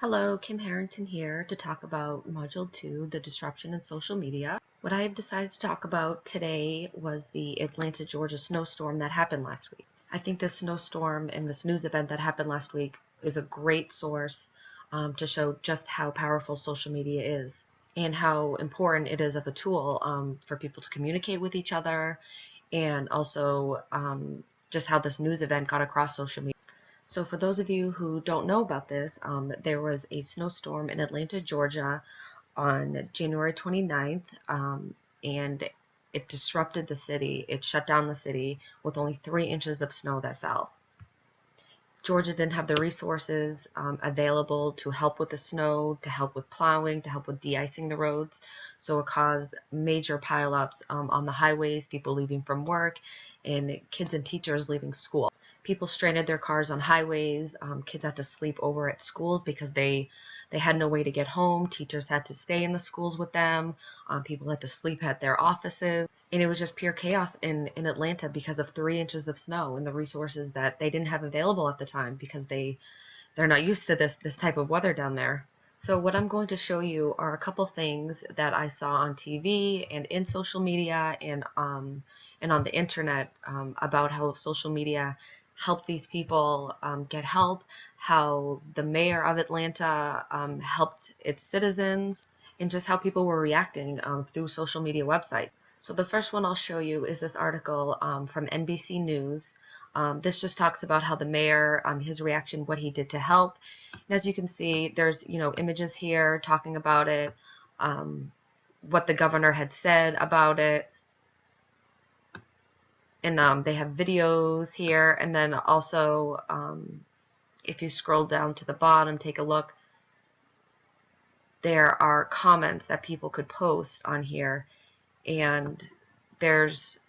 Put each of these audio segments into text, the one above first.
Hello, Kim Harrington here to talk about Module 2, the disruption in social media. What I have decided to talk about today was the Atlanta, Georgia snowstorm that happened last week. I think this snowstorm and this news event that happened last week is a great source to show just how powerful social media is and how important it is of a tool for people to communicate with each other, and also just how this news event got across social media. So for those of you who don't know about this, there was a snowstorm in Atlanta, Georgia on January 29th, and it disrupted the city. It shut down the city with only 3 inches of snow that fell. Georgia didn't have the resources available to help with the snow, to help with plowing, to help with de-icing the roads. So it caused major pileups on the highways, people leaving from work, and kids and teachers leaving school. People stranded their cars on highways. Kids had to sleep over at schools because they had no way to get home. Teachers had to stay in the schools with them. People had to sleep at their offices. And it was just pure chaos in Atlanta because of 3 inches of snow and the resources that they didn't have available at the time because they're not used to this type of weather down there. So what I'm going to show you are a couple things that I saw on TV and in social media and on the internet about how social media helped these people get help, how the mayor of Atlanta helped its citizens, and just how people were reacting through social media websites. So the first one I'll show you is this article from NBC News. This just talks about how the mayor, his reaction, what he did to help. And as you can see, there's images here talking about it, what the governor had said about it. And they have videos here, and then also if you scroll down to the bottom, take a look, there are comments that people could post on here, and there's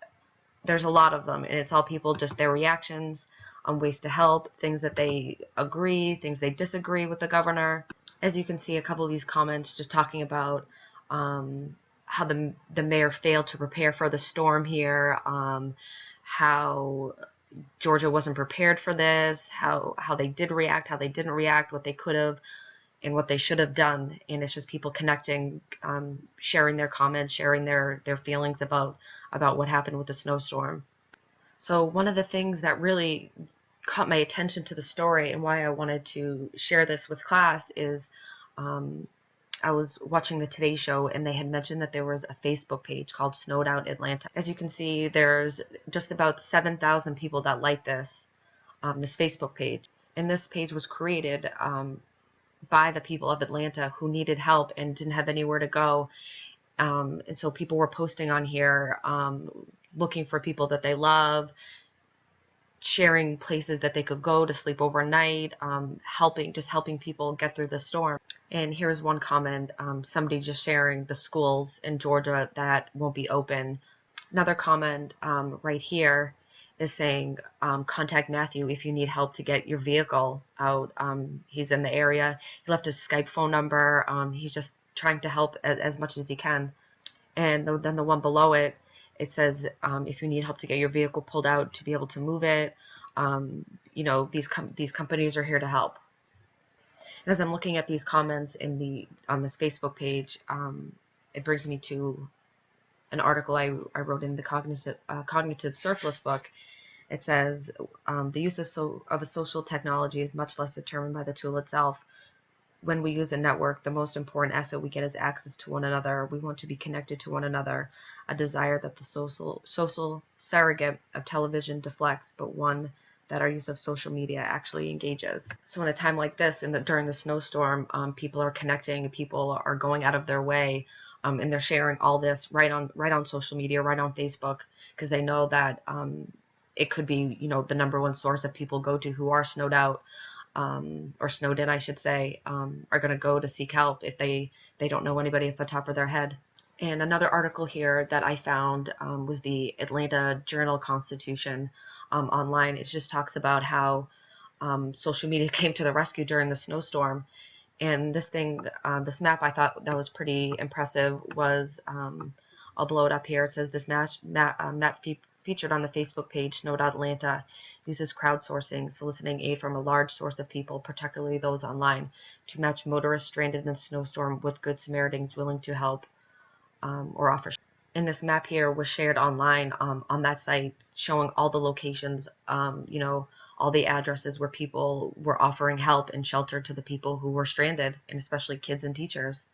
a lot of them, and it's all people, just their reactions on ways to help, things that they agree, things they disagree with the governor. As you can see, a couple of these comments just talking about how the mayor failed to prepare for the storm here, how Georgia wasn't prepared for this, how they did react, how they didn't react, what they could have and what they should have done. And it's just people connecting, sharing their comments, sharing their feelings about what happened with the snowstorm. So one of the things that really caught my attention to the story and why I wanted to share this with class is I was watching the Today Show, and they had mentioned that there was a Facebook page called Snowed Out Atlanta. As you can see, there's just about 7,000 people that like this Facebook page. And this page was created by the people of Atlanta who needed help and didn't have anywhere to go. And so people were posting on here, looking for people that they love, sharing places that they could go to sleep overnight, helping people get through the storm. And here's one comment, somebody just sharing the schools in Georgia that won't be open. Another comment right here is saying, contact Matthew if you need help to get your vehicle out. He's in the area. He left his Skype phone number. He's just trying to help as much as he can. And then the one below it, it says, if you need help to get your vehicle pulled out to be able to move it, these companies are here to help. And as I'm looking at these comments on this Facebook page, it brings me to an article I wrote in the Cognitive Surplus book. It says, the use of a social technology is much less determined by the tool itself. When we use a network, the most important asset we get is access to one another. We want to be connected to one another, a desire that the social surrogate of television deflects, but one that our use of social media actually engages. So in a time like this, during the snowstorm, people are connecting, people are going out of their way, and they're sharing all this right on social media, right on Facebook, because they know that it could be the number one source that people go to who are snowed out, or snowed in, I should say, are going to go to seek help if they don't know anybody at the top of their head. And another article here that I found was the Atlanta Journal-Constitution online. It just talks about how social media came to the rescue during the snowstorm. And this map I thought that was pretty impressive was, I'll blow it up here. It says this map featured on the Facebook page Snow.Atlanta uses crowdsourcing, soliciting aid from a large source of people, particularly those online, to match motorists stranded in a snowstorm with Good Samaritans willing to help or offer. And this map here was shared online on that site, showing all the locations, all the addresses where people were offering help and shelter to the people who were stranded, and especially kids and teachers.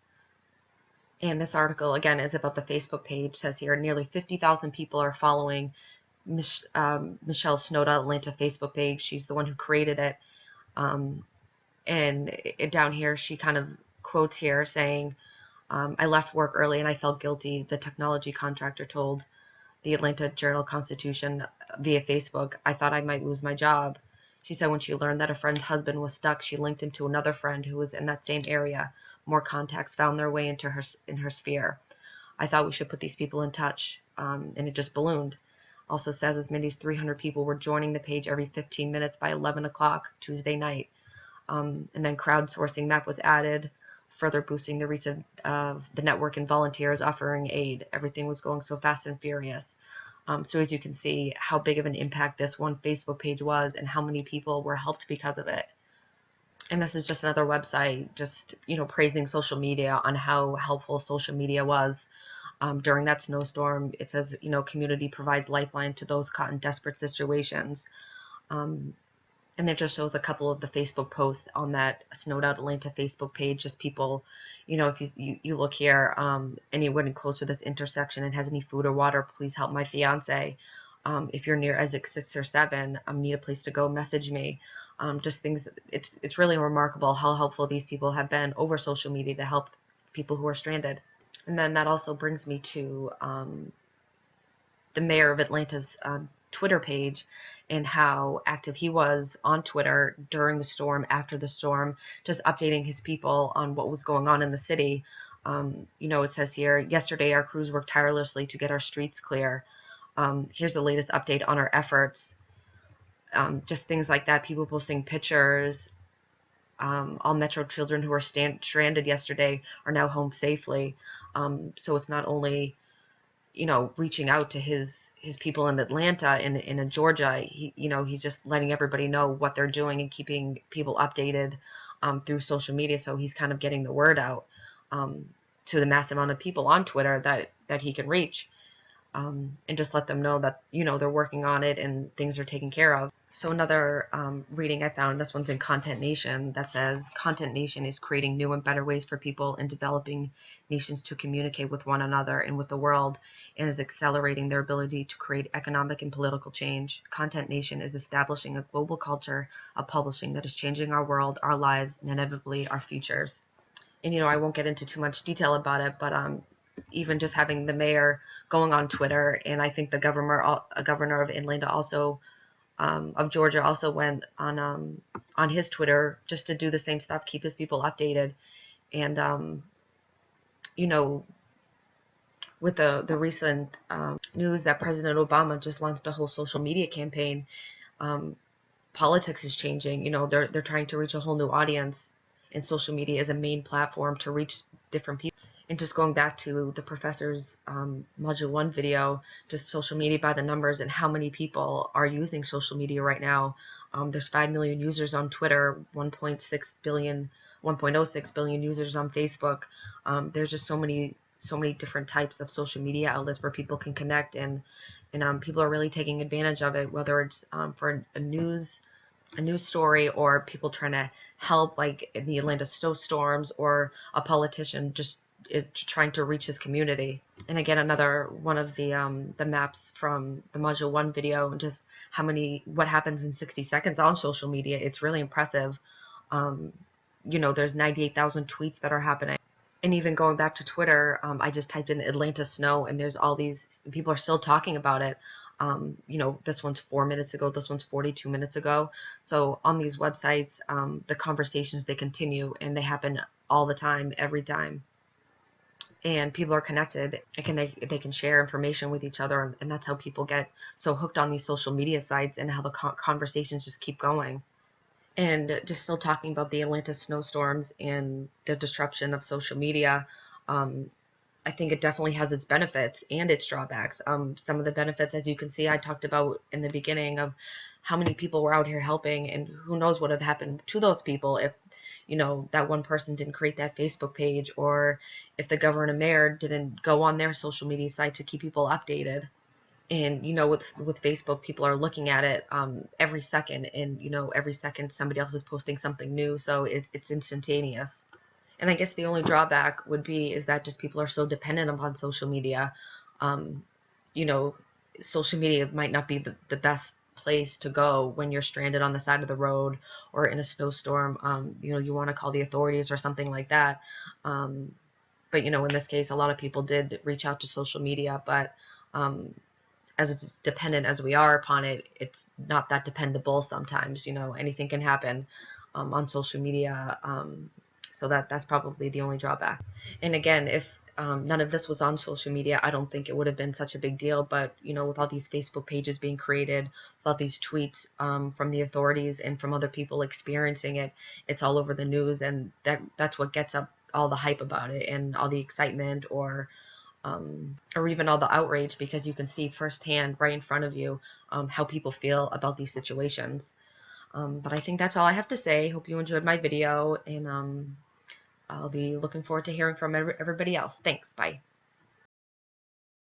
And this article, again, is about the Facebook page. It says here nearly 50,000 people are following Michelle Snow.Atlanta Facebook page. She's the one who created it. And down here, she kind of quotes here saying, I left work early and I felt guilty, the technology contractor told the Atlanta Journal-Constitution via Facebook. I thought I might lose my job. She said when she learned that a friend's husband was stuck, she linked him to another friend who was in that same area. More contacts found their way into her sphere. I thought we should put these people in touch, and it just ballooned. Also says as many as 300 people were joining the page every 15 minutes by 11 o'clock Tuesday night. And then crowdsourcing map was added, further boosting the reach of the network and volunteers offering aid. Everything was going so fast and furious. So as you can see how big of an impact this one Facebook page was and how many people were helped because of it. And this is just another website just, praising social media on how helpful social media was during that snowstorm. It says, community provides lifeline to those caught in desperate situations. And it just shows a couple of the Facebook posts on that Snow.Atlanta Facebook page. Just people, if you look here, anyone close to this intersection and has any food or water, please help my fiance. If you're near exit 6 or 7, need a place to go, message me. Just things. It's really remarkable how helpful these people have been over social media to help people who are stranded. And then that also brings me to the mayor of Atlanta's Twitter page and how active he was on Twitter during the storm, after the storm, just updating his people on what was going on in the city. It says here, yesterday our crews worked tirelessly to get our streets clear. Here's the latest update on our efforts. Just things like that, people posting pictures. All Metro children who were stranded yesterday are now home safely. So it's not only reaching out to his people in Atlanta and in Georgia. He's just letting everybody know what they're doing and keeping people updated through social media. So he's kind of getting the word out to the massive amount of people on Twitter that he can reach, and just let them know that they're working on it and things are taken care of. So another reading I found, this one's in Content Nation, that says Content Nation is creating new and better ways for people in developing nations to communicate with one another and with the world, and is accelerating their ability to create economic and political change. Content Nation is establishing a global culture of publishing that is changing our world, our lives, and inevitably our futures. And I won't get into too much detail about it, but even just having the mayor going on Twitter, and I think the governor of Atlanta also, of Georgia, also went on his Twitter just to do the same stuff, keep his people updated. And with the recent news that President Obama just launched a whole social media campaign, politics is changing. They're trying to reach a whole new audience, and social media is a main platform to reach different people. And just going back to the professor's Module 1 video, just social media by the numbers and how many people are using social media right now. There's 5 million users on Twitter, 1.6 billion, 1.06 billion users on Facebook. There's just so many different types of social media outlets where people can connect, and people are really taking advantage of it, whether it's for a news story, or people trying to help, like in the Atlanta snowstorms, or a politician just trying to reach his community. And again, another one of the maps from the Module 1 video, and just what happens in 60 seconds on social media. It's really impressive. There's 98,000 tweets that are happening. And even going back to Twitter, I just typed in Atlanta snow, and there's all these people are still talking about it. This one's 4 minutes ago, this one's 42 minutes ago. So on these websites, the conversations, they continue, and they happen all the time, every time. And people are connected, and they can share information with each other, and that's how people get so hooked on these social media sites, and how the conversations just keep going. And just still talking about the Atlanta snowstorms and the disruption of social media, I think it definitely has its benefits and its drawbacks. Some of the benefits, as you can see, I talked about in the beginning of how many people were out here helping, and who knows what would have happened to those people if, that one person didn't create that Facebook page, or if the governor and mayor didn't go on their social media site to keep people updated. And with Facebook, people are looking at it every second, and every second somebody else is posting something new, so it's instantaneous. And I guess the only drawback would be is that just people are so dependent upon social media. Um, you know, Social media might not be the best place to go when you're stranded on the side of the road or in a snowstorm. You want to call the authorities or something like that. But in this case, a lot of people did reach out to social media, but um, as dependent as we are upon it, it's not that dependable sometimes. Anything can happen on social media. So that's probably the only drawback. And again, if none of this was on social media, I don't think it would have been such a big deal. But with all these Facebook pages being created, with all these tweets from the authorities and from other people experiencing it, it's all over the news, and that's what gets up all the hype about it and all the excitement, or even all the outrage, because you can see firsthand right in front of you how people feel about these situations. But I think that's all I have to say. Hope you enjoyed my video, and I'll be looking forward to hearing from everybody else. Thanks. Bye.